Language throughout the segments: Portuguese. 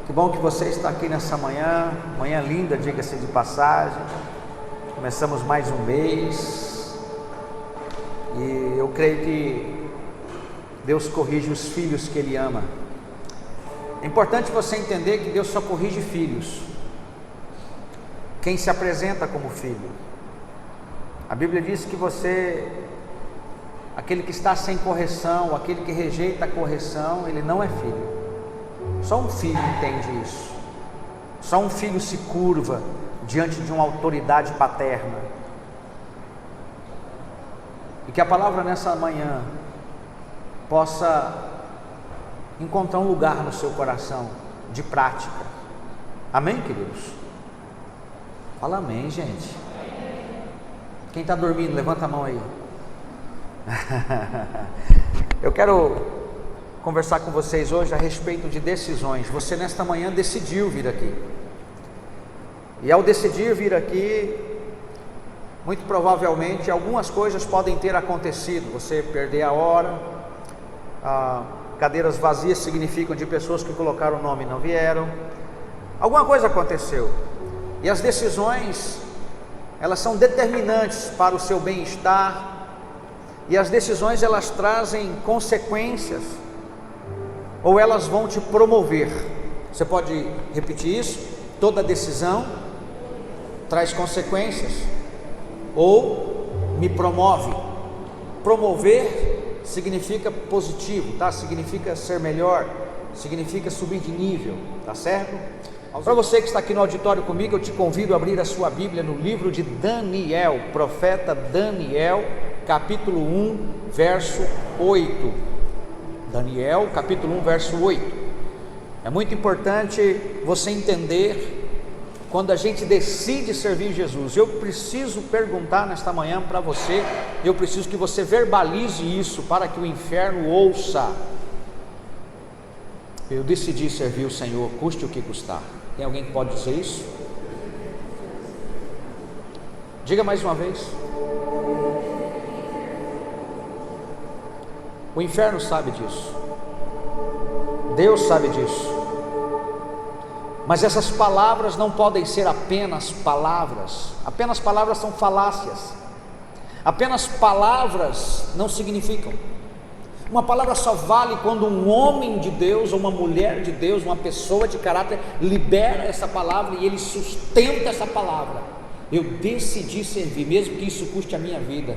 Que bom que você está aqui nessa manhã, manhã linda, diga-se de passagem. Começamos mais um mês e eu creio que Deus corrige os filhos que Ele ama. É importante você entender que Deus só corrige filhos, quem se apresenta como filho. A Bíblia diz que aquele que está sem correção, aquele que rejeita a correção, ele não é filho. Só um filho entende isso. Só um filho se curva diante de uma autoridade paterna. E que a palavra nessa manhã possa encontrar um lugar no seu coração de prática. Amém, queridos? Fala amém, gente. Quem está dormindo, levanta a mão aí. Eu quero conversar com vocês hoje a respeito de decisões. Você nesta manhã decidiu vir aqui, e ao decidir vir aqui, muito provavelmente algumas coisas podem ter acontecido. Você perder a hora, cadeiras vazias significam de pessoas que colocaram o nome e não vieram. Alguma coisa aconteceu, e as decisões, elas são determinantes para o seu bem-estar, e as decisões, elas trazem consequências, ou elas vão te promover. Você pode repetir isso? Toda decisão traz consequências, ou me promove. Promover significa positivo, tá? Significa ser melhor, significa subir de nível, tá certo? Para você que está aqui no auditório comigo, eu te convido a abrir a sua Bíblia no livro de Daniel, profeta Daniel, capítulo 1, verso 8. Daniel, capítulo 1, verso 8. É muito importante você entender, quando a gente decide servir Jesus. Eu preciso perguntar nesta manhã para você, eu preciso que você verbalize isso para que o inferno ouça. Eu decidi servir o Senhor, custe o que custar. Tem alguém que pode dizer isso? Diga mais uma vez. O inferno sabe disso, Deus sabe disso, mas essas palavras não podem ser apenas palavras são falácias, apenas palavras não significam. Uma palavra só vale quando um homem de Deus, ou uma mulher de Deus, uma pessoa de caráter, libera essa palavra e ele sustenta essa palavra. Eu decidi servir, mesmo que isso custe a minha vida.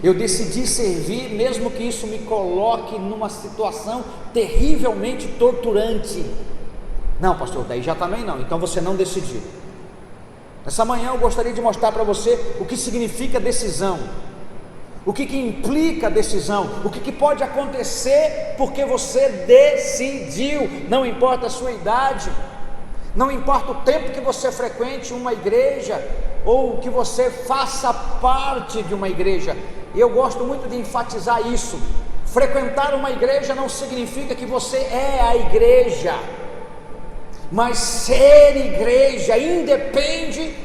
Eu decidi servir, mesmo que isso me coloque numa situação terrivelmente torturante. Não, pastor, daí já também não. Então você não decidiu. Nessa manhã eu gostaria de mostrar para você o que significa decisão, o que implica decisão, o que pode acontecer porque você decidiu. Não importa a sua idade, não importa o tempo que você frequente uma igreja, ou que você faça parte de uma igreja. E eu gosto muito de enfatizar isso. Frequentar uma igreja não significa que você é a igreja, mas ser igreja independe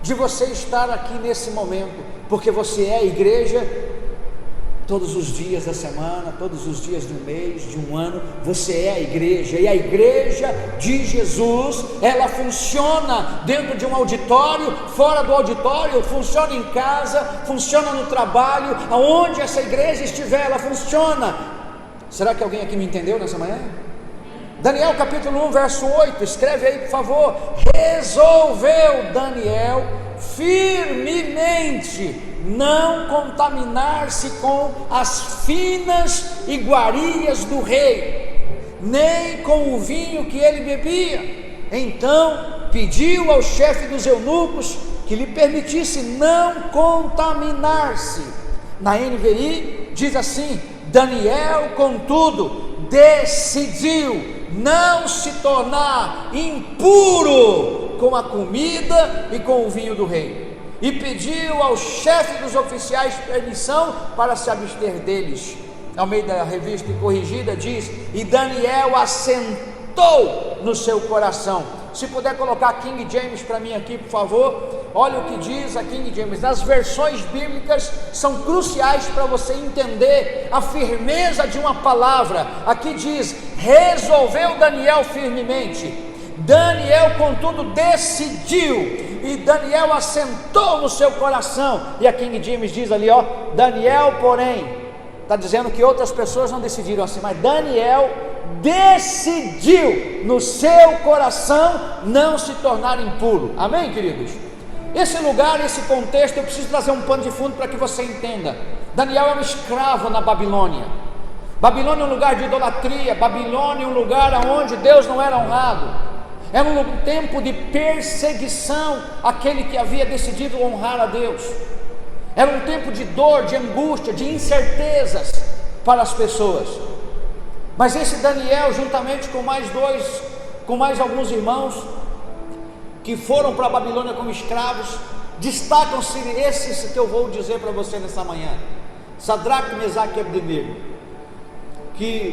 de você estar aqui nesse momento, porque você é a igreja todos os dias da semana, todos os dias do mês, de um ano. Você é a igreja, e a igreja de Jesus, ela funciona dentro de um auditório, fora do auditório, funciona em casa, funciona no trabalho, aonde essa igreja estiver, ela funciona. Será que alguém aqui me entendeu nessa manhã? Daniel capítulo 1, verso 8, escreve aí por favor. Resolveu Daniel firmemente não contaminar-se com as finas iguarias do rei, nem com o vinho que ele bebia. Então pediu ao chefe dos eunucos que lhe permitisse não contaminar-se. Na NVI diz assim: Daniel, contudo, decidiu não se tornar impuro com a comida e com o vinho do rei, e pediu ao chefe dos oficiais permissão para se abster deles. Ao meio da revista corrigida diz: e Daniel assentou no seu coração. Se puder colocar King James para mim aqui, por favor. Olha o que diz a King James. Nas versões bíblicas são cruciais para você entender a firmeza de uma palavra. Aqui diz: resolveu Daniel firmemente. Daniel, contudo, decidiu, e Daniel assentou no seu coração. E a King James diz ali, ó, Daniel, porém, está dizendo que outras pessoas não decidiram assim, mas Daniel decidiu no seu coração não se tornar impuro. Amém, queridos? Esse lugar, esse contexto, eu preciso trazer um pano de fundo para que você entenda. Daniel é um escravo na Babilônia. Babilônia é um lugar de idolatria. Babilônia é um lugar onde Deus não era honrado. Era um tempo de perseguição àquele que havia decidido honrar a Deus. Era um tempo de dor, de angústia, de incertezas para as pessoas. Mas esse Daniel, juntamente com mais alguns irmãos que foram para a Babilônia como escravos, destacam-se esses que eu vou dizer para você nessa manhã: Sadraque, Mesaque e Abdenego,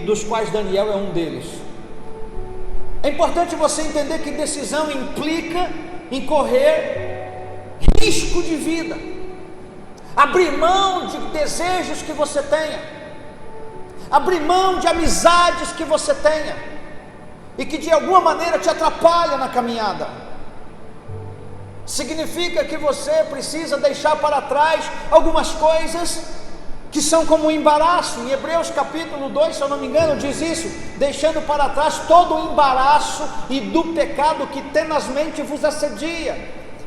dos quais Daniel é um deles. É importante você entender que decisão implica em correr risco de vida, abrir mão de desejos que você tenha, abrir mão de amizades que você tenha e que de alguma maneira te atrapalha na caminhada. Significa que você precisa deixar para trás algumas coisas que são como um embaraço. Em Hebreus capítulo 2, se eu não me engano, diz isso: deixando para trás todo o embaraço e do pecado que tenazmente vos assedia.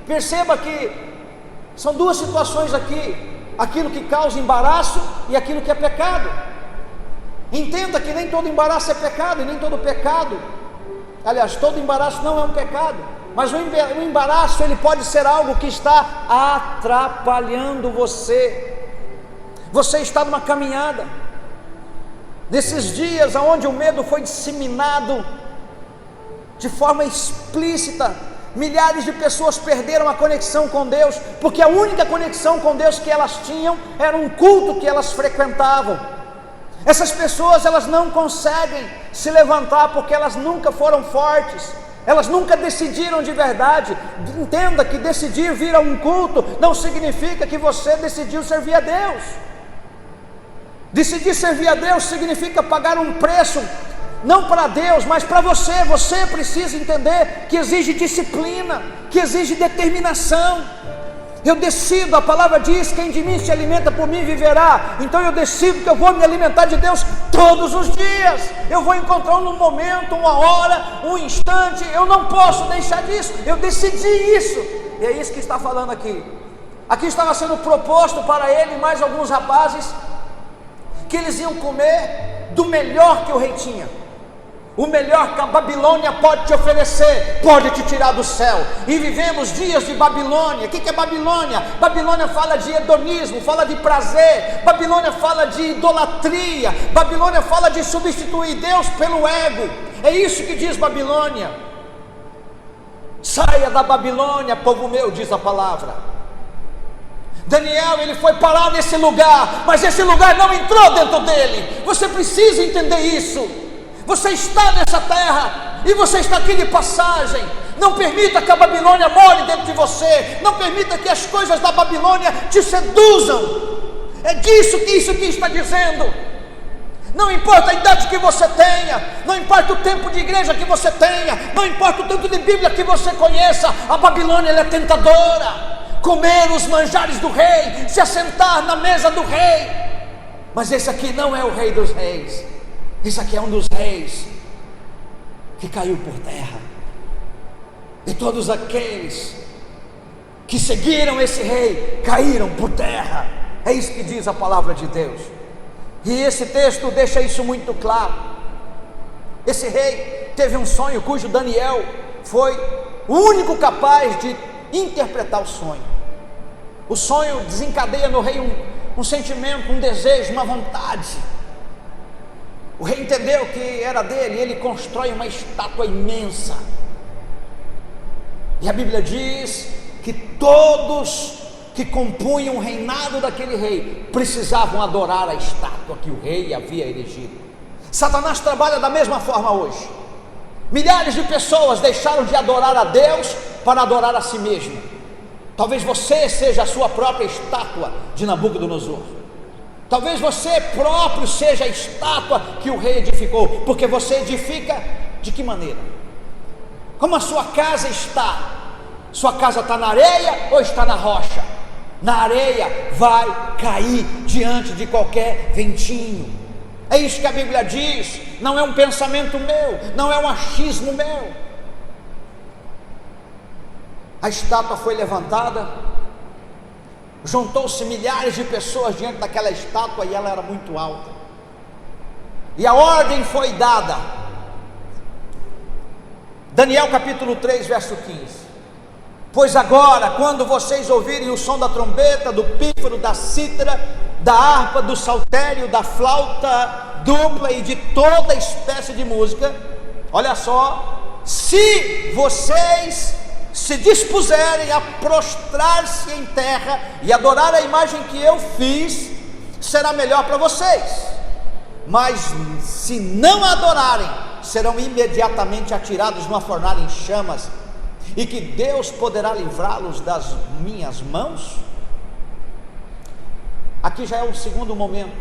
Perceba que são duas situações aqui: aquilo que causa embaraço e aquilo que é pecado. Entenda que nem todo embaraço é pecado, e nem todo pecado, aliás, todo embaraço não é um pecado, mas o embaraço, ele pode ser algo que está atrapalhando você. Você está numa caminhada, nesses dias onde o medo foi disseminado de forma explícita, milhares de pessoas perderam a conexão com Deus, porque a única conexão com Deus que elas tinham era um culto que elas frequentavam. Essas pessoas, elas não conseguem se levantar porque elas nunca foram fortes, elas nunca decidiram de verdade. Entenda que decidir vir a um culto não significa que você decidiu servir a Deus. Decidir servir a Deus significa pagar um preço, não para Deus, mas para você. Você precisa entender que exige disciplina, que exige determinação. Eu decido, a palavra diz: quem de mim se alimenta, por mim viverá. Então eu decido que eu vou me alimentar de Deus todos os dias. Eu vou encontrar um momento, uma hora, um instante. Eu não posso deixar disso. Eu decidi isso. E é isso que está falando aqui. Aqui estava sendo proposto para ele e mais alguns rapazes que eles iam comer do melhor que o rei tinha. O melhor que a Babilônia pode te oferecer, pode te tirar do céu. E vivemos dias de Babilônia. O que é Babilônia? Babilônia fala de hedonismo, fala de prazer. Babilônia fala de idolatria. Babilônia fala de substituir Deus pelo ego. É isso que diz Babilônia. Saia da Babilônia, povo meu, diz a palavra. Daniel, ele foi parar nesse lugar, mas esse lugar não entrou dentro dele. Você precisa entender isso. Você está nessa terra e você está aqui de passagem. Não permita que a Babilônia more dentro de você. Não permita que as coisas da Babilônia te seduzam. É disso que isso aqui está dizendo. Não importa a idade que você tenha, não importa o tempo de igreja que você tenha, não importa o tanto de Bíblia que você conheça, a Babilônia, ela é tentadora. Comer os manjares do rei, se assentar na mesa do rei. Mas esse aqui não é o rei dos reis. Esse aqui é um dos reis que caiu por terra. E todos aqueles que seguiram esse rei caíram por terra. É isso que diz a palavra de Deus. E esse texto deixa isso muito claro. Esse rei teve um sonho cujo Daniel foi o único capaz de interpretar o sonho. O sonho desencadeia no rei um sentimento, um desejo, uma vontade. O rei entendeu que era dele, e ele constrói uma estátua imensa. E a Bíblia diz que todos que compunham o reinado daquele rei precisavam adorar a estátua que o rei havia erigido. Satanás trabalha da mesma forma hoje. Milhares de pessoas deixaram de adorar a Deus para adorar a si mesmo. Talvez você seja a sua própria estátua de Nabucodonosor. Talvez você próprio seja a estátua que o rei edificou. Porque você edifica de que maneira? Como a sua casa está? Sua casa está na areia ou está na rocha? Na areia vai cair diante de qualquer ventinho. É isso que a Bíblia diz. Não é um pensamento meu, não é um achismo meu. A estátua foi levantada, juntou-se milhares de pessoas diante daquela estátua e ela era muito alta. E a ordem foi dada. Daniel capítulo 3, verso 15. Pois agora, quando vocês ouvirem o som da trombeta, do pífaro, da cítara, da harpa, do saltério, da flauta dupla e de toda espécie de música, olha só, se vocês se dispuserem a prostrar-se em terra e adorar a imagem que eu fiz, será melhor para vocês. Mas se não a adorarem, serão imediatamente atirados numa fornalha em chamas, e que Deus poderá livrá-los das minhas mãos. Aqui já é o segundo momento.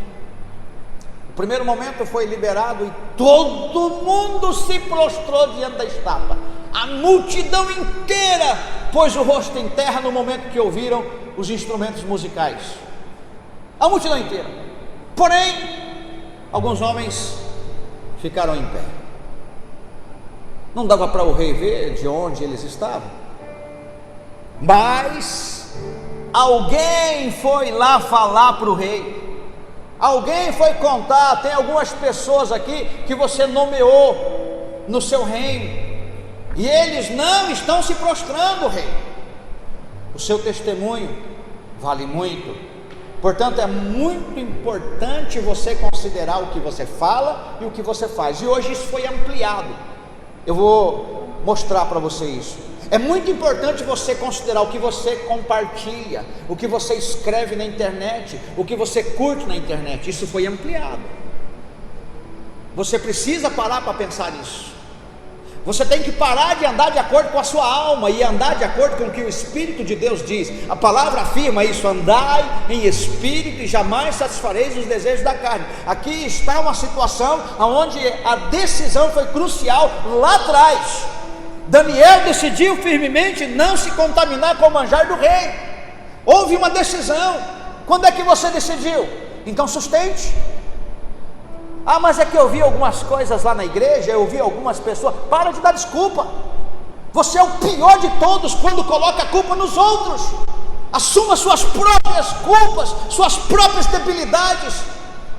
O primeiro momento foi liberado e todo mundo se prostrou diante da estátua. A multidão inteira pôs o rosto em terra no momento que ouviram os instrumentos musicais. A multidão inteira. Porém, alguns homens ficaram em pé. Não dava para o rei ver de onde eles estavam, mas alguém foi lá falar para o rei. Alguém foi contar. Tem algumas pessoas aqui que você nomeou no seu reino, e eles não estão se prostrando, rei. O seu testemunho vale muito. Portanto, é muito importante você considerar o que você fala e o que você faz. E hoje isso foi ampliado. Eu vou mostrar para você isso. É muito importante você considerar o que você compartilha, o que você escreve na internet, o que você curte na internet. Isso foi ampliado. Você precisa parar para pensar nisso. Você tem que parar de andar de acordo com a sua alma e andar de acordo com o que o Espírito de Deus diz. A palavra afirma isso: andai em espírito e jamais satisfareis os desejos da carne. Aqui está uma situação onde a decisão foi crucial lá atrás. Daniel decidiu firmemente não se contaminar com o manjar do rei. Houve uma decisão. Quando é que você decidiu? Então sustente. Ah, mas é que eu vi algumas coisas lá na igreja, eu vi algumas pessoas. Para de dar desculpa. Você é o pior de todos quando coloca a culpa nos outros. Assuma suas próprias culpas, suas próprias debilidades.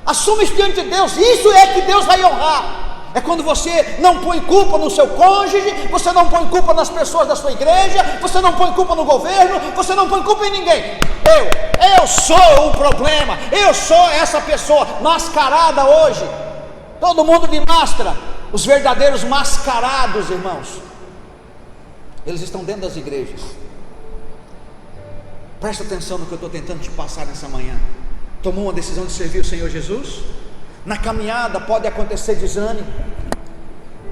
Assuma isso diante de Deus. Isso é que Deus vai honrar. É quando você não põe culpa no seu cônjuge, você não põe culpa nas pessoas da sua igreja, você não põe culpa no governo, você não põe culpa em ninguém. Eu sou o problema, eu sou essa pessoa mascarada hoje. Todo mundo de máscara. Os verdadeiros mascarados, irmãos, eles estão dentro das igrejas. Presta atenção no que eu estou tentando te passar nessa manhã. Tomou uma decisão de servir o Senhor Jesus? Na caminhada pode acontecer desânimo.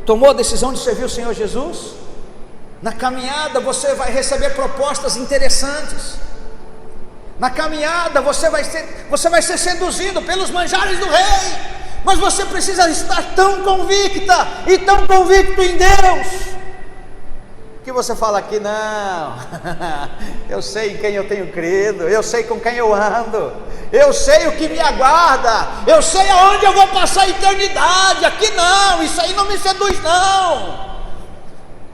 Tomou a decisão de servir o Senhor Jesus? Na caminhada você vai receber propostas interessantes. Na caminhada você vai ser seduzido pelos manjares do rei. Mas você precisa estar tão convicta e tão convicto em Deus, que você fala aqui: não, eu sei em quem eu tenho crido, eu sei com quem eu ando, eu sei o que me aguarda, eu sei aonde eu vou passar a eternidade. Aqui não, isso aí não me seduz não.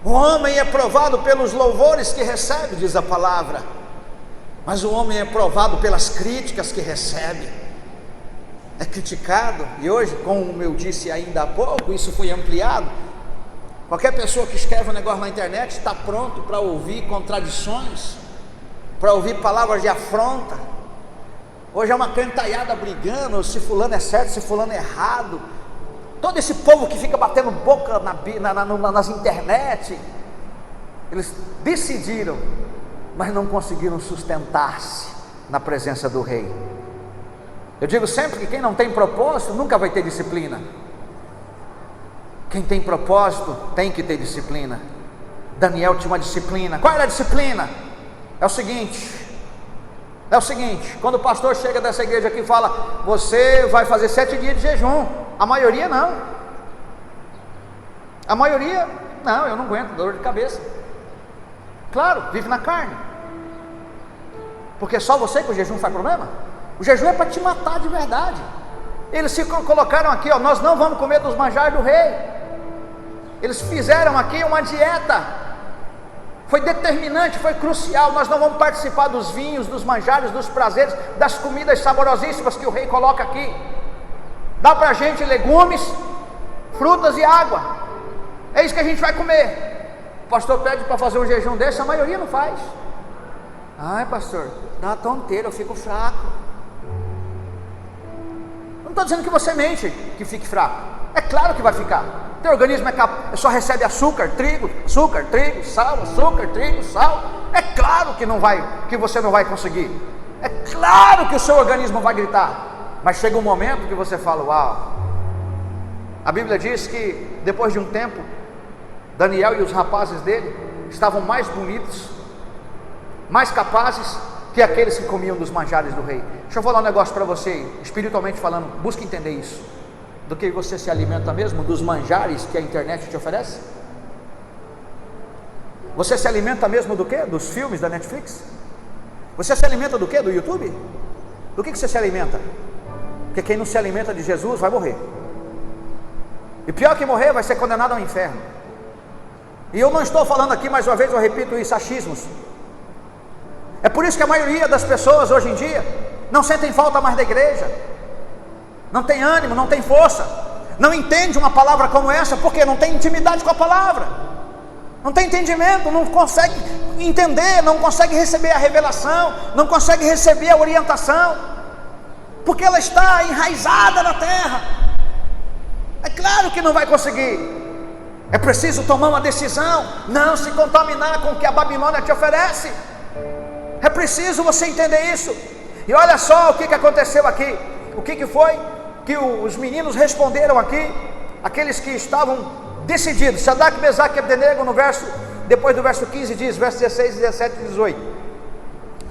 O homem é provado pelos louvores que recebe, diz a palavra, mas o homem é provado pelas críticas que recebe. É criticado, e hoje, como eu disse ainda há pouco, isso foi ampliado. Qualquer pessoa que escreve um negócio na internet está pronto para ouvir contradições, para ouvir palavras de afronta. Hoje é uma cantalhada brigando, se fulano é certo, se fulano é errado. Todo esse povo que fica batendo boca nas internet, eles decidiram, mas não conseguiram sustentar-se na presença do rei. Eu digo sempre que quem não tem propósito nunca vai ter disciplina. Quem tem propósito tem que ter disciplina. Daniel tinha uma disciplina. Qual era a disciplina? É o seguinte, quando o pastor chega dessa igreja aqui e fala: você vai fazer 7 dias de jejum. A maioria não. A maioria Não, eu não aguento, dor de cabeça. Claro, vive na carne. Porque só você que o jejum faz problema? O jejum é para te matar de verdade. Eles se colocaram aqui, ó, nós não vamos comer dos manjares do rei. Eles fizeram aqui uma dieta. Foi determinante, foi crucial. Nós não vamos participar dos vinhos, dos manjares, dos prazeres, das comidas saborosíssimas que o rei coloca aqui. Dá para a gente legumes, frutas e água. É isso que a gente vai comer. O pastor pede para fazer um jejum desse, a maioria não faz. Ai, pastor, dá uma tonteira, eu fico fraco. Não estou dizendo que você mente, que fique fraco. É claro que vai ficar. Teu organismo só recebe açúcar, trigo, sal, açúcar, trigo, sal. É claro que você não vai conseguir. É claro que o seu organismo vai gritar. Mas chega um momento que você fala, uau. A Bíblia diz que depois de um tempo, Daniel e os rapazes dele estavam mais bonitos, mais capazes que aqueles que comiam dos manjares do rei. Deixa eu falar um negócio para você, espiritualmente falando, busque entender isso. Do que você se alimenta mesmo? Dos manjares que a internet te oferece? Você se alimenta mesmo do que? Dos filmes da Netflix? Você se alimenta do que? Do YouTube? Do que você se alimenta? Porque quem não se alimenta de Jesus vai morrer. E pior que morrer, vai ser condenado ao inferno. E eu não estou falando aqui, mais uma vez eu repito isso, achismos. É por isso que a maioria das pessoas hoje em dia não sentem falta mais da igreja, não tem ânimo, não tem força, não entende uma palavra como essa, porque não tem intimidade com a palavra, não tem entendimento, não consegue entender, não consegue receber a revelação, não consegue receber a orientação, porque ela está enraizada na terra. É claro que não vai conseguir. É preciso tomar uma decisão, não se contaminar com o que a Babilônia te oferece. É preciso você entender isso. E olha só o que aconteceu aqui. O que foi que os meninos responderam aqui, aqueles que estavam decididos. Sadraque, Mesaque e Abdenego, depois do verso 15 diz, verso 16, 17 e 18: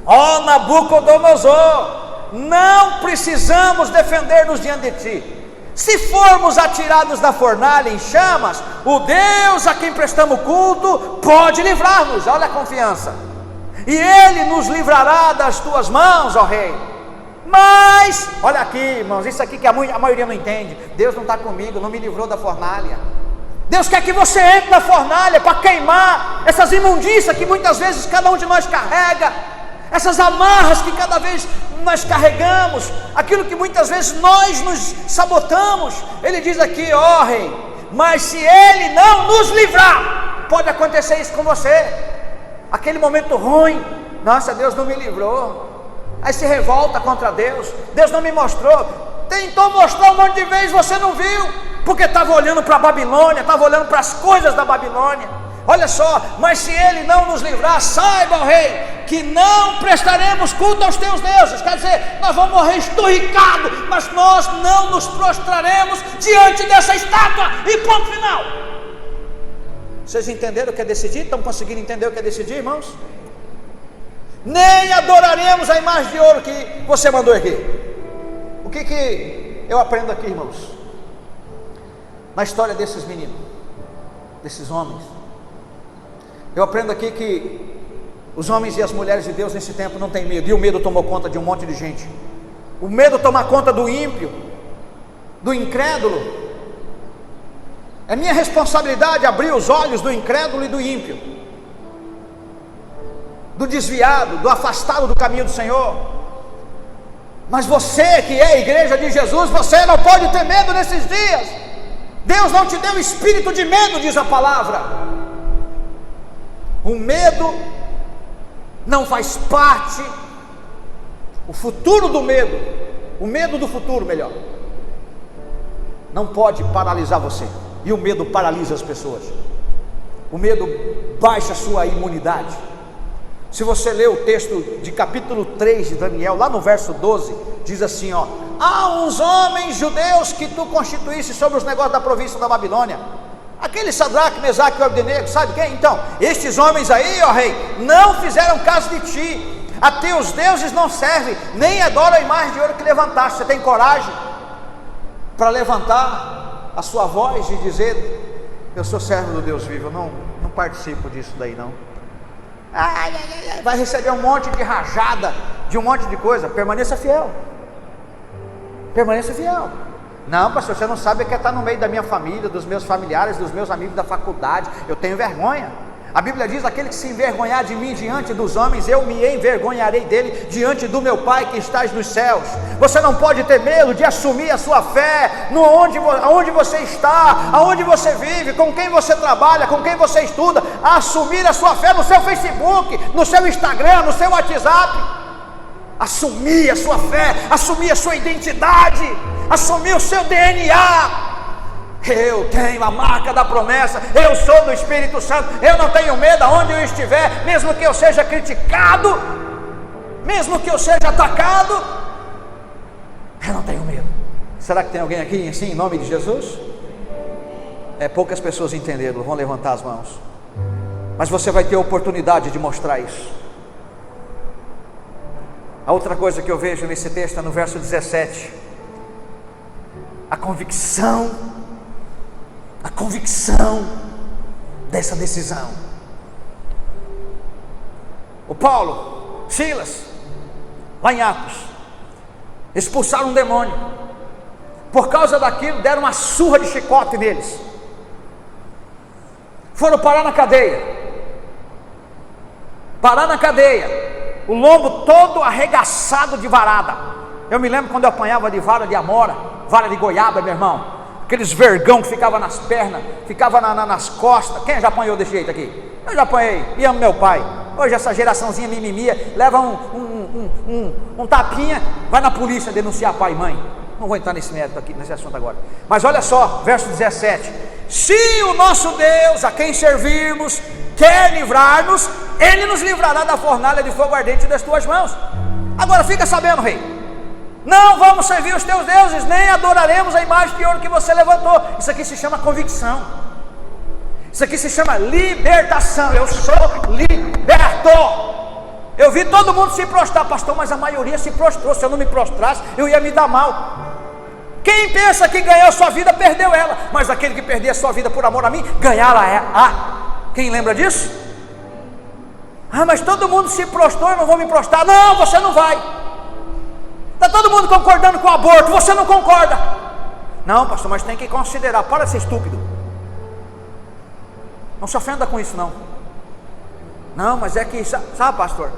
ó Nabucodonosor, não precisamos defender-nos diante de ti. Se formos atirados da fornalha em chamas, o Deus a quem prestamos culto pode livrar-nos. Olha a confiança. E Ele nos livrará das tuas mãos, ó rei. Mas, olha aqui, irmãos, isso aqui que a maioria não entende. Deus não está comigo, não me livrou da fornalha. Deus quer que você entre na fornalha para queimar essas imundícias que muitas vezes cada um de nós carrega, essas amarras que cada vez nós carregamos, aquilo que muitas vezes nós nos sabotamos. Ele diz aqui, ó rei, mas se Ele não nos livrar, pode acontecer isso com você. Aquele momento ruim, nossa, Deus não me livrou. Aí se revolta contra Deus, Deus não me mostrou. Tentou mostrar um monte de vezes, você não viu, porque estava olhando para a Babilônia, estava olhando para as coisas da Babilônia. Olha só, mas se Ele não nos livrar, saiba, ó rei, que não prestaremos culto aos teus deuses. Quer dizer, nós vamos morrer esturricados, mas nós não nos prostraremos diante dessa estátua, e ponto final. Vocês entenderam o que é decidir? Estão conseguindo entender o que é decidir, irmãos? Nem adoraremos a imagem de ouro que você mandou aqui. O que eu aprendo aqui, irmãos? Na história desses meninos, desses homens, eu aprendo aqui que os homens e as mulheres de Deus nesse tempo não têm medo. E o medo tomou conta de um monte de gente. O medo toma conta do ímpio, do incrédulo. É minha responsabilidade abrir os olhos do incrédulo e do ímpio, do desviado, do afastado do caminho do Senhor. Mas você que é a igreja de Jesus, você não pode ter medo nesses dias. Deus não te deu espírito de medo, diz a palavra. O medo não faz parte, o futuro do medo, o medo do futuro, melhor, não pode paralisar você. E o medo paralisa as pessoas. O medo baixa a sua imunidade. Se você ler o texto de capítulo 3 de Daniel, lá no verso 12, diz assim, ó: há uns homens judeus que tu constituíste sobre os negócios da província da Babilônia. Aquele Sadraque, Mesaque e Abdenego, sabe quem? Então, estes homens aí, ó rei, não fizeram caso de ti. A teus deuses não servem, nem adoram a imagem de ouro que levantaste. Você tem coragem para levantar a sua voz e dizer Eu sou servo do Deus vivo, eu não participo disso daí não. Vai receber um monte de rajada, de um monte de coisa. Permaneça fiel. Permaneça fiel. Não, pastor, você não sabe que é estar no meio da minha família, dos meus familiares, dos meus amigos da faculdade. Eu tenho vergonha. A Bíblia diz: aquele que se envergonhar de mim diante dos homens, eu me envergonharei dele diante do meu Pai que estás nos céus. Você não pode ter medo de assumir a sua fé, aonde você está, aonde você vive, com quem você trabalha, com quem você estuda. Assumir a sua fé no seu Facebook, no seu Instagram, no seu WhatsApp. Assumir a sua fé, assumir a sua identidade, assumir o seu DNA. Eu tenho a marca da promessa, eu sou do Espírito Santo, eu não tenho medo aonde eu estiver, mesmo que eu seja criticado, mesmo que eu seja atacado, eu não tenho medo. Será que tem alguém aqui assim, em nome de Jesus? Poucas pessoas entenderam, vão levantar as mãos, mas você vai ter a oportunidade de mostrar isso. A outra coisa que eu vejo nesse texto é no verso 17, a convicção dessa decisão. O Paulo, Silas, lá em Atos, expulsaram um demônio. Por causa daquilo, deram uma surra de chicote neles. Foram parar na cadeia. O lombo todo arregaçado de varada. Eu me lembro quando eu apanhava de vara de amora, vara de goiaba, meu irmão. Aqueles vergão que ficava nas pernas, ficava nas costas. Quem já apanhou desse jeito aqui? Eu já apanhei, e amo meu pai. Hoje essa geraçãozinha mimimia, leva um tapinha, vai na polícia denunciar pai e mãe. Não vou entrar nesse mérito aqui, nesse assunto agora. Mas olha só, verso 17: se o nosso Deus, a quem servirmos, quer livrar-nos, Ele nos livrará da fornalha de fogo ardente das tuas mãos. Agora fica sabendo, rei, não vamos servir os teus deuses, nem adoraremos a imagem de ouro que você levantou. Isso aqui se chama convicção. Isso aqui se chama libertação. Eu sou liberto. Eu vi todo mundo se prostrar, pastor, mas a maioria se prostrou. Se eu não me prostrasse, eu ia me dar mal. Quem pensa que ganhou sua vida, perdeu ela. Mas aquele que perder a sua vida por amor a mim, ganhá-la. Quem lembra disso? Mas todo mundo se prostrou, eu não vou me prostrar. Não, você não vai. Está todo mundo concordando com o aborto, você não concorda. Não, pastor, mas tem que considerar. Para de ser estúpido. Não se ofenda com isso não. Não, mas é que, sabe, pastor,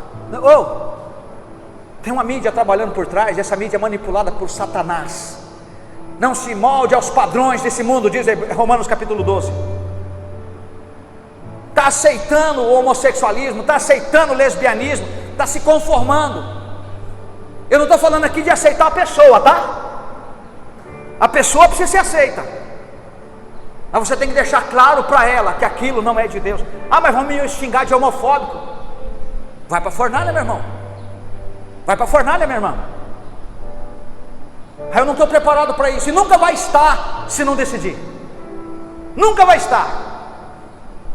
tem uma mídia trabalhando por trás. Essa mídia é manipulada por Satanás. Não se molde aos padrões desse mundo, diz Romanos capítulo 12. Está aceitando o homossexualismo, está aceitando o lesbianismo, está se conformando. Eu não estou falando aqui de aceitar a pessoa, tá? A pessoa precisa ser aceita, mas você tem que deixar claro para ela que aquilo não é de Deus. Mas vão me xingar de homofóbico. Vai para a fornalha, meu irmão. Vai para a fornalha, minha irmã. Eu não estou preparado para isso. E nunca vai estar se não decidir. Nunca vai estar.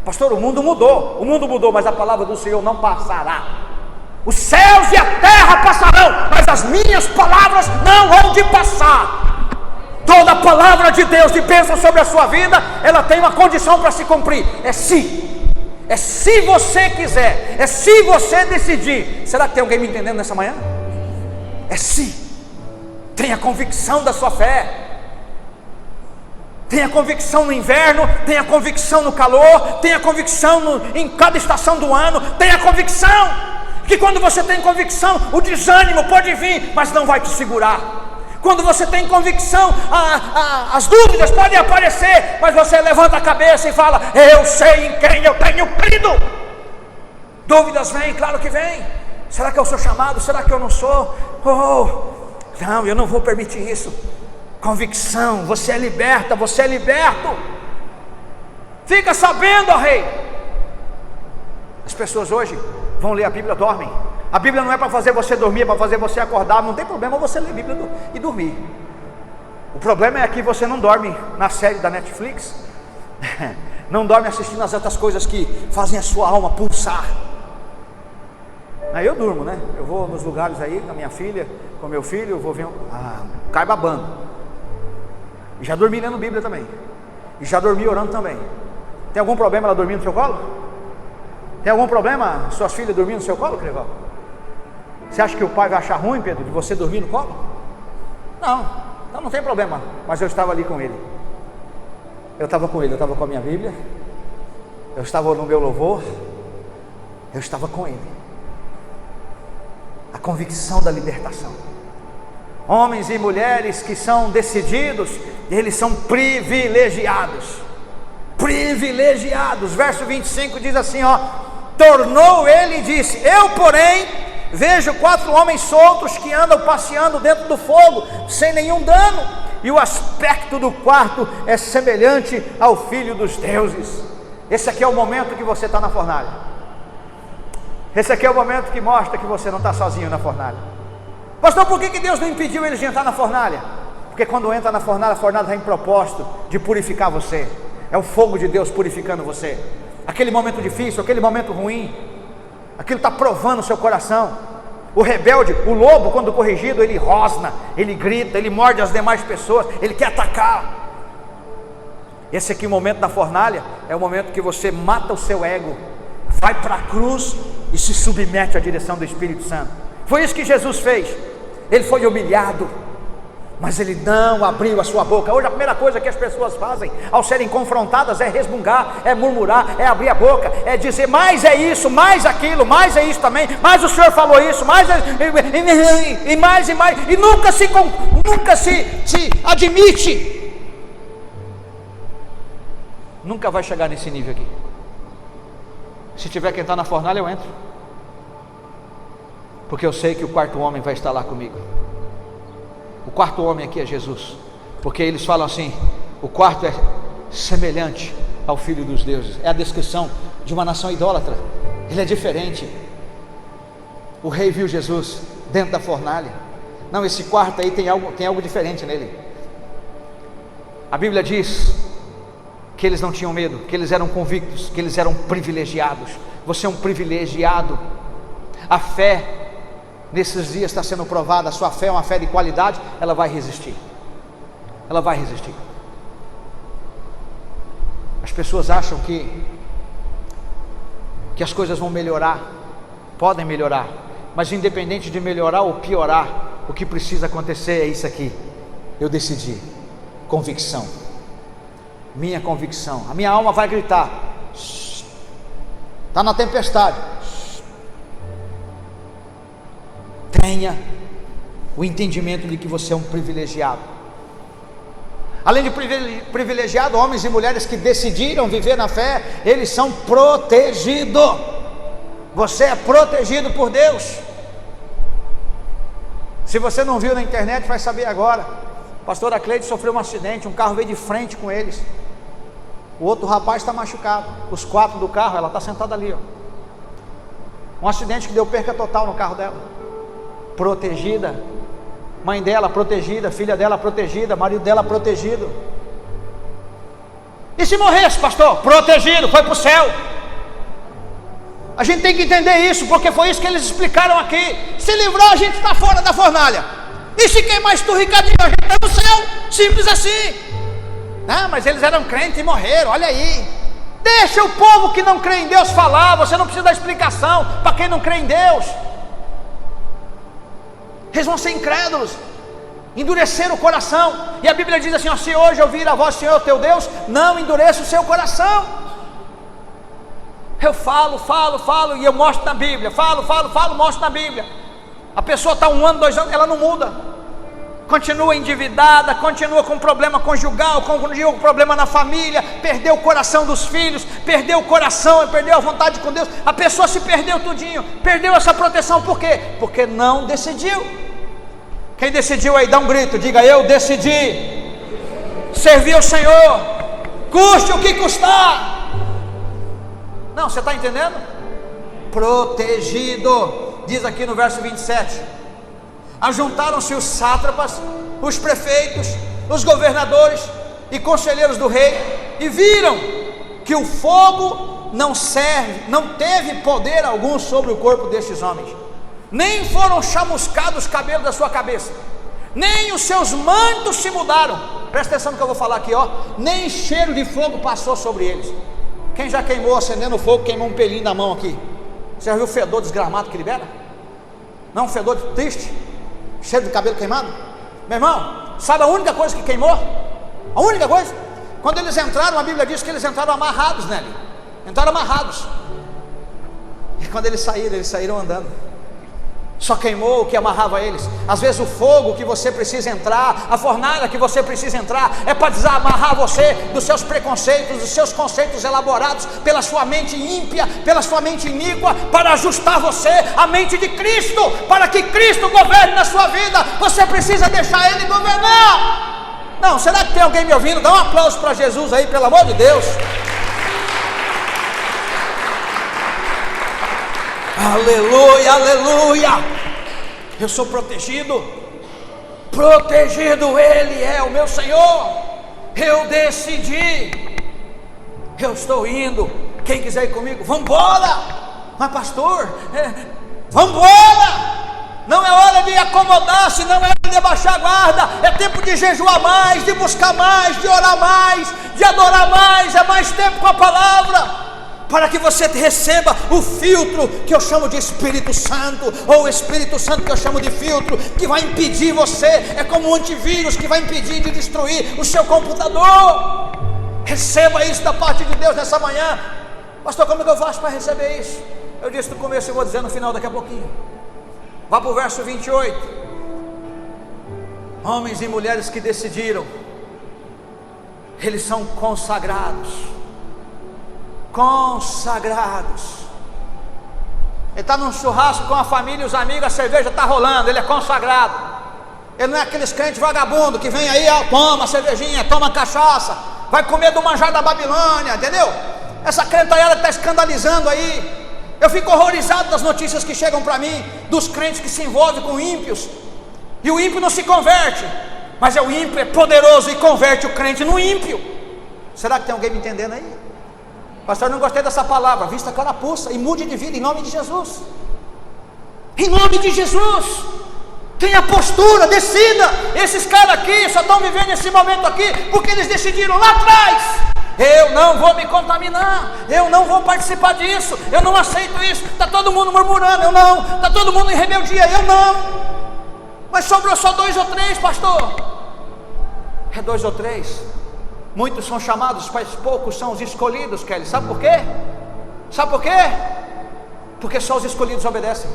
Pastor, o mundo mudou, mas a palavra do Senhor não passará. Os céus e a terra passarão, mas as minhas palavras não vão de passar. Toda palavra de Deus de bênção sobre a sua vida, ela tem uma condição para se cumprir. É se você quiser, é se você decidir. Será que tem alguém me entendendo nessa manhã? É se. Tenha convicção da sua fé. Tenha convicção no inverno, tenha convicção no calor, tenha convicção em cada estação do ano. Tenha convicção. Que quando você tem convicção, o desânimo pode vir, mas não vai te segurar. Quando você tem convicção, as dúvidas podem aparecer, mas você levanta a cabeça e fala: eu sei em quem eu tenho crido. Dúvidas vêm, claro que vêm. Será que eu sou chamado? Será que eu não sou? Não, eu não vou permitir isso. Convicção, você é liberta, você é liberto. Fica sabendo, ó rei. As pessoas hoje vão ler a Bíblia, dormem. A Bíblia não é para fazer você dormir, é para fazer você acordar. Não tem problema você ler a Bíblia e dormir. O problema é que você não dorme na série da Netflix, não dorme assistindo as outras coisas que fazem a sua alma pulsar. Aí eu durmo, né? Eu vou nos lugares aí com a minha filha, com meu filho, eu vou ver cai babando. E já dormi lendo Bíblia também. E já dormi orando também. Tem algum problema ela dormir no seu colo? Tem algum problema suas filhas dormir no seu colo, Cleval? Você acha que o pai vai achar ruim, Pedro, de você dormir no colo? Não, então não tem problema. Mas eu estava ali com ele. Eu estava com ele, eu estava com a minha Bíblia, eu estava no meu louvor, eu estava com ele. A convicção da libertação. Homens e mulheres que são decididos, eles são privilegiados. Privilegiados. Verso 25 diz assim, ó: tornou ele e disse: eu, porém, vejo 4 homens soltos que andam passeando dentro do fogo, sem nenhum dano, e o aspecto do quarto é semelhante ao Filho dos deuses. Esse aqui é o momento que você está na fornalha. Esse aqui é o momento que mostra que você não está sozinho na fornalha. Pastor, por que Deus não impediu eles de entrar na fornalha? Porque quando entra na fornalha, a fornalha tem propósito de purificar você. É o fogo de Deus purificando você. Aquele momento difícil, aquele momento ruim, aquilo está provando o seu coração. O rebelde, o lobo, quando corrigido, ele rosna, ele grita, ele morde as demais pessoas, ele quer atacar. Esse aqui, o momento da fornalha, é o momento que você mata o seu ego, vai para a cruz e se submete à direção do Espírito Santo. Foi isso que Jesus fez. Ele foi humilhado, mas ele não abriu a sua boca. Hoje a primeira coisa que as pessoas fazem ao serem confrontadas é resmungar, é murmurar, é abrir a boca, é dizer: mais é isso, mais aquilo, mais é isso também, mais o senhor falou isso, mais e mais, e nunca se admite. Nunca vai chegar nesse nível aqui. Se tiver que entrar na fornalha, eu entro, porque eu sei que o quarto homem vai estar lá comigo. O quarto homem aqui é Jesus, porque eles falam assim: o quarto é semelhante ao Filho dos deuses. É a descrição de uma nação idólatra. Ele é diferente. O rei viu Jesus dentro da fornalha. Não, esse quarto aí tem algo diferente nele. A Bíblia diz que eles não tinham medo, que eles eram convictos, que eles eram privilegiados. Você é um privilegiado. A fé nesses dias está sendo provada. A sua fé é uma fé de qualidade. Ela vai resistir. Ela vai resistir. As pessoas acham que as coisas vão melhorar. Podem melhorar, mas independente de melhorar ou piorar, o que precisa acontecer é isso aqui: eu decidi. Convicção. Minha convicção. A minha alma vai gritar: está na tempestade. Tenha o entendimento de que você é um privilegiado. Além de privilegiado, homens e mulheres que decidiram viver na fé, eles são protegidos. Você é protegido por Deus. Se você não viu na internet, vai saber agora. A pastora Cleide sofreu um acidente, um carro veio de frente com eles. O outro rapaz está machucado. Os 4 do carro, ela está sentada ali, ó. Um acidente que deu perca total no carro dela. Protegida. Mãe dela protegida, filha dela protegida, marido dela protegido. E se morresse, pastor? Protegido, foi para o céu. A gente tem que entender isso, porque foi isso que eles explicaram aqui. Se livrou, a gente está fora da fornalha. E se queimar esturricadinho, a gente está no céu. Simples assim. Não, mas eles eram crentes e morreram, olha aí. Deixa o povo que não crê em Deus falar. Você não precisa dar explicação para quem não crê em Deus. Eles vão ser incrédulos, endurecer o coração. E a Bíblia diz assim, ó: se hoje ouvir a voz do Senhor teu Deus, não endureça o seu coração. Eu falo, e eu mostro na Bíblia. Falo, mostro na Bíblia. A pessoa está 1 ano, 2 anos, ela não muda. Continua endividada, continua com problema conjugal, com problema na família, perdeu o coração dos filhos, perdeu o coração, perdeu a vontade com Deus. A pessoa se perdeu tudinho, perdeu essa proteção. Por quê? Porque não decidiu. Quem decidiu aí, dá um grito, diga: eu decidi servir ao Senhor, custe o que custar. Não, você está entendendo? Protegido. Diz aqui no verso 27: ajuntaram-se os sátrapas, os prefeitos, os governadores e conselheiros do rei, e viram que o fogo não teve poder algum sobre o corpo destes homens, nem foram chamuscados os cabelos da sua cabeça, nem os seus mantos se mudaram. Presta atenção no que eu vou falar aqui, ó. Nem cheiro de fogo passou sobre eles. Quem já queimou acendendo fogo, queimou um pelinho da mão aqui? Você já viu o fedor desgramado que libera? Não é um fedor triste, cheio de cabelo queimado? Meu irmão, sabe a única coisa que queimou? A única coisa? Quando eles entraram, a Bíblia diz que eles entraram amarrados nele. Entraram amarrados. E quando eles saíram andando. Só queimou o que amarrava eles. Às vezes o fogo que você precisa entrar, a fornalha que você precisa entrar, é para desamarrar você dos seus preconceitos, dos seus conceitos elaborados pela sua mente ímpia, pela sua mente iníqua, para ajustar você à mente de Cristo, para que Cristo governe na sua vida. Você precisa deixar Ele governar. Não, será que tem alguém me ouvindo? Dá um aplauso para Jesus aí, pelo amor de Deus. Aleluia, aleluia. Eu sou protegido. Protegido, Ele é o meu Senhor. Eu decidi. Eu estou indo. Quem quiser ir comigo, vamos embora. Mas pastor, vamos embora. Não é hora de acomodar-se, não é hora de abaixar a guarda. É tempo de jejuar mais, de buscar mais, de orar mais, de adorar mais. É mais tempo com a palavra, para que você receba o filtro que eu chamo de Espírito Santo, ou o Espírito Santo que eu chamo de filtro, que vai impedir você, é como um antivírus que vai impedir de destruir o seu computador. Receba isso da parte de Deus nessa manhã. Pastor, como é que eu faço para receber isso? Eu disse no começo e vou dizer no final daqui a pouquinho. Vá para o verso 28. Homens e mulheres que decidiram, eles são consagrados. Consagrados. Ele está num churrasco com a família e os amigos, a cerveja está rolando, ele é consagrado. Ele não é aqueles crentes vagabundos que vem aí, toma cervejinha, toma cachaça, vai comer do manjar da Babilônia, entendeu? Essa crentalhada está escandalizando aí. Eu fico horrorizado das notícias que chegam para mim, dos crentes que se envolvem com ímpios, e o ímpio não se converte, mas o ímpio é poderoso e converte o crente no ímpio. Será que tem alguém me entendendo aí? Pastor, não gostei dessa palavra. Vista a carapuça e mude de vida em nome de Jesus. Em nome de Jesus. Tenha postura, decida. Esses caras aqui só estão vivendo esse momento aqui porque eles decidiram lá atrás: eu não vou me contaminar, eu não vou participar disso, eu não aceito isso. Está todo mundo murmurando, eu não. Está todo mundo em rebeldia, eu não. Mas sobrou só 2 ou 3, pastor. É 2 ou 3. Muitos são chamados, mas poucos são os escolhidos, Kelly. Sabe por quê? Sabe por quê? Porque só os escolhidos obedecem.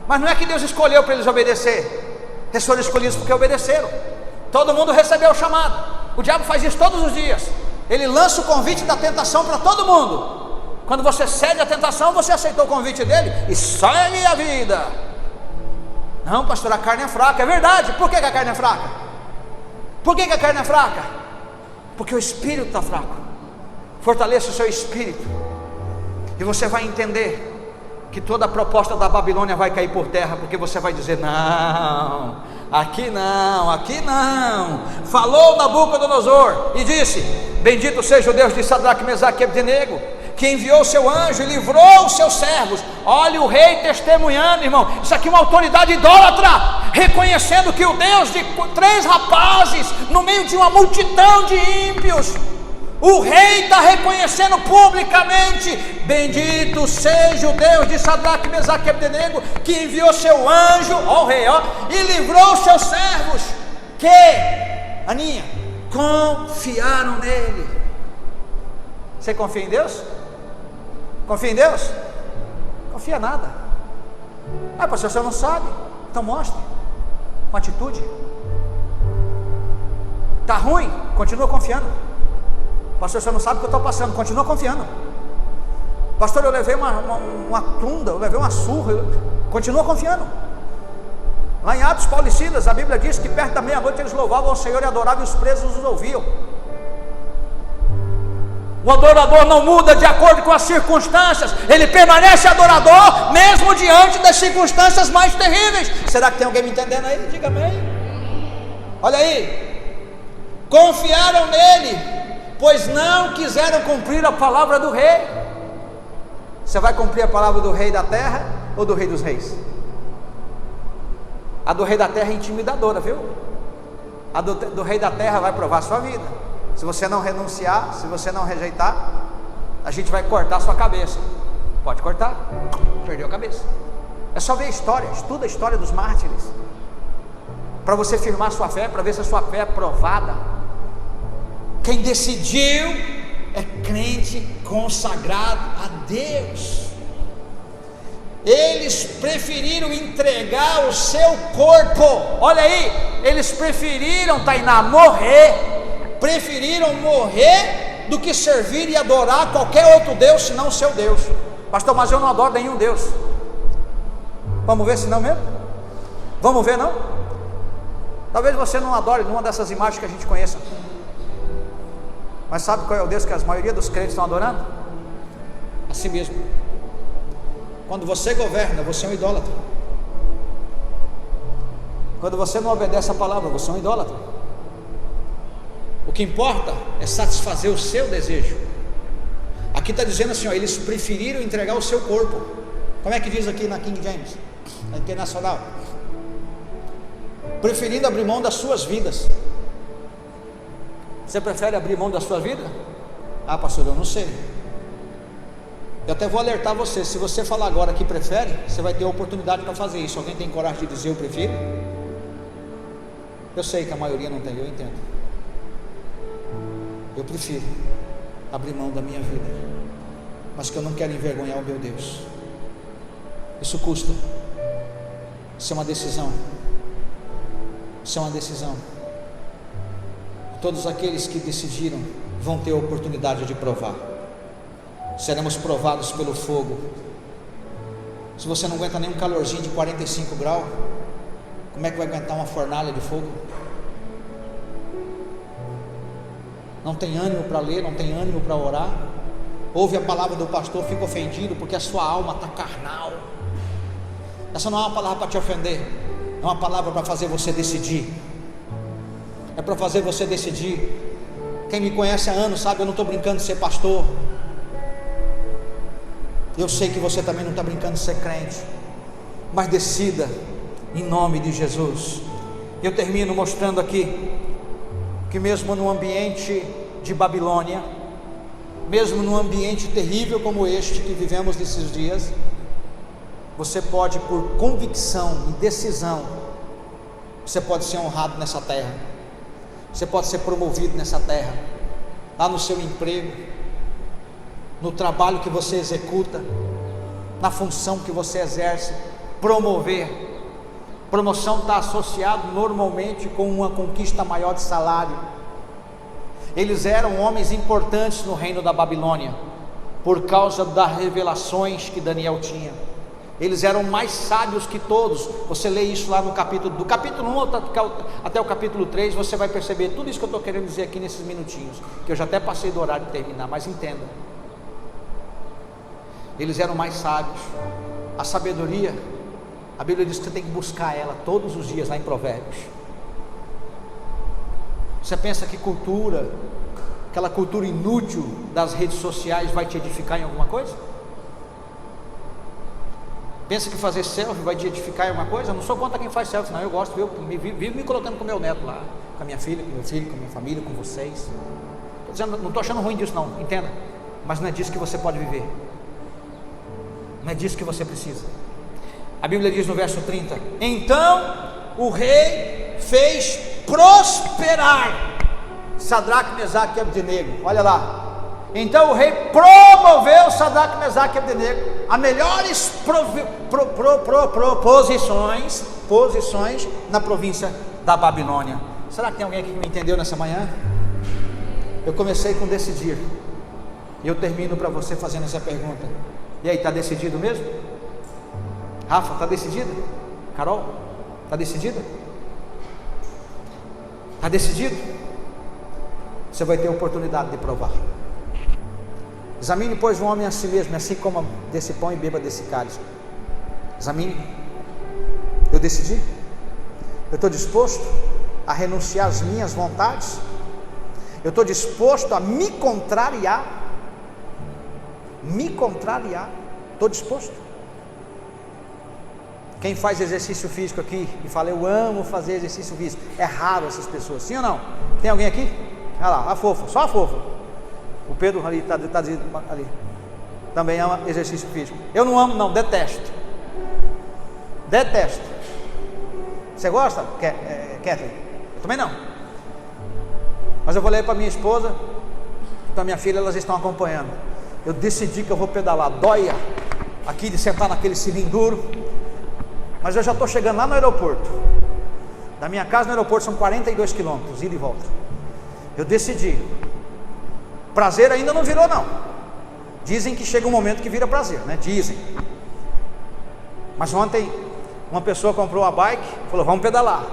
Mas não é que Deus escolheu para eles obedecer. Eles foram escolhidos porque obedeceram. Todo mundo recebeu o chamado. O diabo faz isso todos os dias. Ele lança o convite da tentação para todo mundo. Quando você cede à tentação, você aceitou o convite dele e segue a vida. Não, pastor, a carne é fraca. É verdade. Por que a carne é fraca? Por que a carne é fraca? Porque o espírito está fraco. Fortaleça o seu espírito, e você vai entender que toda a proposta da Babilônia vai cair por terra, porque você vai dizer: não, aqui não, aqui não. Falou Nabucodonosor e disse: bendito seja o Deus de Sadraque, Mesaque e Abdenego, que enviou o seu anjo e livrou os seus servos. Olha o rei testemunhando, irmão. Isso aqui é uma autoridade idólatra, reconhecendo que o Deus de 3 rapazes no meio de uma multidão de ímpios, o rei está reconhecendo publicamente: bendito seja o Deus de Sadraque, Mesaque e Abdenego, que enviou seu anjo, ó o rei, ó, e livrou os seus servos, que, Aninha, confiaram nele. Você confia em Deus? Confia em Deus? Confia nada. Ah, pastor, você não sabe? Então mostre com atitude. Está ruim? Continua confiando. Pastor, você não sabe o que eu estou passando? Continua confiando. Pastor, eu levei uma tunda, eu levei uma surra. Continua confiando. Lá em Atos Paulo e Silas, a Bíblia diz que perto da meia-noite eles louvavam ao Senhor e adoravam, e os presos os ouviam. O adorador não muda de acordo com as circunstâncias, ele permanece adorador mesmo diante das circunstâncias mais terríveis. Será que tem alguém me entendendo aí? Diga amém. Olha aí, confiaram nele, pois não quiseram cumprir a palavra do rei. Você vai cumprir a palavra do rei da terra ou do rei dos reis? A do rei da terra é intimidadora, viu? A do rei da terra vai provar a sua vida. Se você não renunciar, se você não rejeitar, a gente vai cortar a sua cabeça. Pode cortar, perdeu a cabeça. É só ver a história, estuda a história dos mártires, para você firmar sua fé, para ver se a sua fé é provada. Quem decidiu é crente consagrado a Deus. Eles preferiram entregar o seu corpo, olha aí, eles preferiram, Tainá, preferiram morrer do que servir e adorar qualquer outro Deus senão o seu Deus. Pastor, mas eu não adoro nenhum Deus. Vamos ver se não mesmo? Vamos ver não? Talvez você não adore nenhuma dessas imagens que a gente conheça, mas sabe qual é o Deus que a maioria dos crentes estão adorando? A si mesmo. Quando você governa, você é um idólatra. Quando você não obedece a palavra, você é um idólatra. O que importa é satisfazer o seu desejo. Aqui está dizendo assim, ó, eles preferiram entregar o seu corpo. Como é que diz aqui na King James, na Internacional? Preferindo abrir mão das suas vidas. Você prefere abrir mão da sua vida? Ah, pastor, eu não sei. Eu até vou alertar você, se você falar agora que prefere, você vai ter a oportunidade para fazer isso. Alguém tem coragem de dizer eu prefiro? Eu sei que a maioria não tem, eu entendo. Eu prefiro abrir mão da minha vida, mas que eu não quero envergonhar o meu Deus. Isso custa. Isso é uma decisão. Isso é uma decisão. Todos aqueles que decidiram vão ter a oportunidade de provar. Seremos provados pelo fogo. Se você não aguenta nem um calorzinho de 45 graus, como é que vai aguentar uma fornalha de fogo? Não tem ânimo para ler, não tem ânimo para orar. Ouve a palavra do pastor, fica ofendido porque a sua alma está carnal. Essa não é uma palavra para te ofender, é uma palavra para fazer você decidir. É para fazer você decidir. Quem me conhece há anos sabe, eu não estou brincando de ser pastor. Eu sei que você também não está brincando de ser crente, mas decida em nome de Jesus. Eu termino mostrando aqui que mesmo no ambiente de Babilônia, mesmo num ambiente terrível como este que vivemos nesses dias, você pode, por convicção e decisão, você pode ser honrado nessa terra, você pode ser promovido nessa terra, lá no seu emprego, no trabalho que você executa, na função que você exerce. Promoção está associado normalmente com uma conquista maior de salário. Eles eram homens importantes no reino da Babilônia, por causa das revelações que Daniel tinha. Eles eram mais sábios que todos. Você lê isso lá no capítulo, do capítulo 1 até o capítulo 3, você vai perceber tudo isso que eu estou querendo dizer aqui nesses minutinhos, que eu já até passei do horário de terminar, mas entenda. Eles eram mais sábios. A sabedoria, a Bíblia diz que você tem que buscar ela todos os dias lá em Provérbios. Você pensa que cultura, aquela cultura inútil das redes sociais vai te edificar em alguma coisa? Pensa que fazer selfie vai te edificar em alguma coisa? Eu não sou contra quem faz selfie, não. Eu gosto, vivo me colocando com meu neto lá, com a minha filha, com meu filho, com a minha família, com vocês. Não estou achando ruim disso não, entenda. Mas não é disso que você pode viver. Não é disso que você precisa. A Bíblia diz no verso 30: então o rei fez prosperar Sadraque, Mesaque e Abdenego. Olha lá. Então o rei promoveu Sadraque, Mesaque e Abdenego a melhores posições na província da Babilônia. Será que tem alguém aqui que me entendeu nessa manhã? Eu comecei com decidir, e eu termino para você fazendo essa pergunta. E aí, está decidido mesmo? Rafa, está decidida? Carol, está decidida? Está decidido? Você vai ter a oportunidade de provar. Examine, pois, o homem a si mesmo, assim como desse pão e beba desse cálice. Examine. Eu decidi? Eu estou disposto a renunciar às minhas vontades? Eu estou disposto a me contrariar? Estou disposto. Quem faz exercício físico aqui e fala eu amo fazer exercício físico, é raro essas pessoas, sim ou não? Tem alguém aqui? Olha lá, a fofa, só a fofa. O Pedro ali está dizendo ali. Também ama exercício físico. Eu não amo, não, detesto. Detesto. Você gosta, Kathleen? Eu também não. Mas eu falei para minha esposa, para minha filha, elas estão acompanhando. Eu decidi que eu vou pedalar. Dói aqui de sentar naquele cilindro, mas eu já estou chegando lá no aeroporto. Da minha casa no aeroporto são 42 quilômetros, ida e volta. Eu decidi. Prazer ainda não virou, não. Dizem que chega um momento que vira prazer, né? Dizem. Mas ontem uma pessoa comprou a bike, falou: vamos pedalar.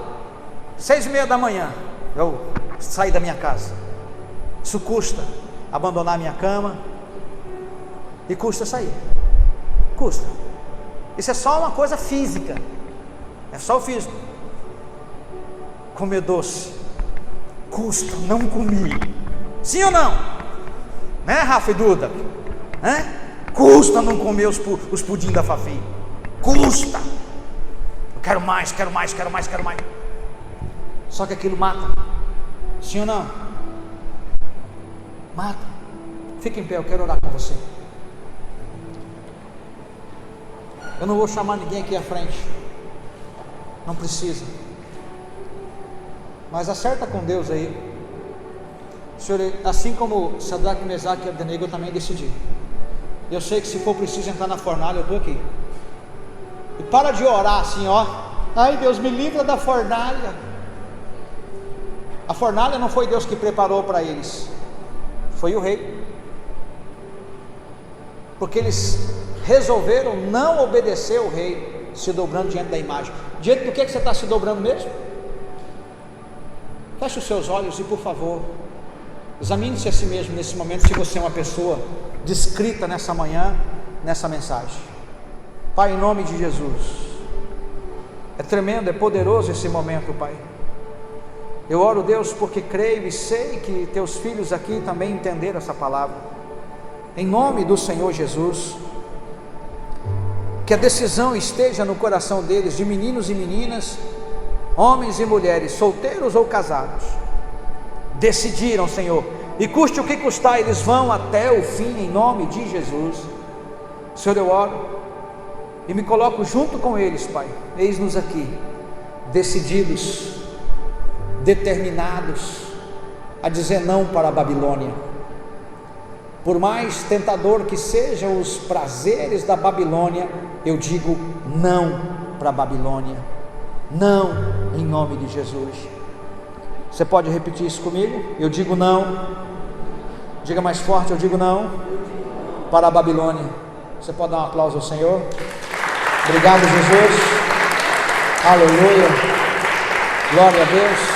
6:30 da manhã eu saí da minha casa. Isso custa abandonar minha cama e custa sair. Custa. Isso é só uma coisa física. É só o físico. Comer doce custa, não comi. Sim ou não? Né, Rafa e Duda? Custa não comer os pudim da Fafi. Custa. Eu quero mais, quero mais, quero mais, quero mais. Só que aquilo mata. Sim ou não? Mata. Fica em pé, eu quero orar com você. Eu não vou chamar ninguém aqui à frente. Não precisa. Mas acerta com Deus aí. Senhor, assim como Sadraque, Mesaque e Abdenego, eu também decidi. Eu sei que se for preciso entrar na fornalha, eu estou aqui. E para de orar assim, ó. Ai, Deus, me livra da fornalha. A fornalha não foi Deus que preparou para eles, foi o rei. Porque eles resolveram não obedecer o rei, se dobrando diante da imagem. Diante do que você está se dobrando mesmo? Feche os seus olhos e, por favor, examine-se a si mesmo nesse momento, se você é uma pessoa descrita nessa manhã, nessa mensagem. Pai, em nome de Jesus, é tremendo, é poderoso esse momento, Pai. Eu oro, Deus, porque creio e sei que teus filhos aqui também entenderam essa palavra. Em nome do Senhor Jesus, que a decisão esteja no coração deles, de meninos e meninas, homens e mulheres, solteiros ou casados, decidiram, Senhor, e custe o que custar, eles vão até o fim, em nome de Jesus. Senhor, eu oro e me coloco junto com eles, Pai. Eis-nos aqui, decididos, determinados a dizer não para a Babilônia. Por mais tentador que sejam os prazeres da Babilônia, eu digo não para a Babilônia. Não, em nome de Jesus. Você pode repetir isso comigo? Eu digo não. Diga mais forte: eu digo não para a Babilônia. Você pode dar um aplauso ao Senhor? Obrigado, Jesus. Aleluia. Glória a Deus.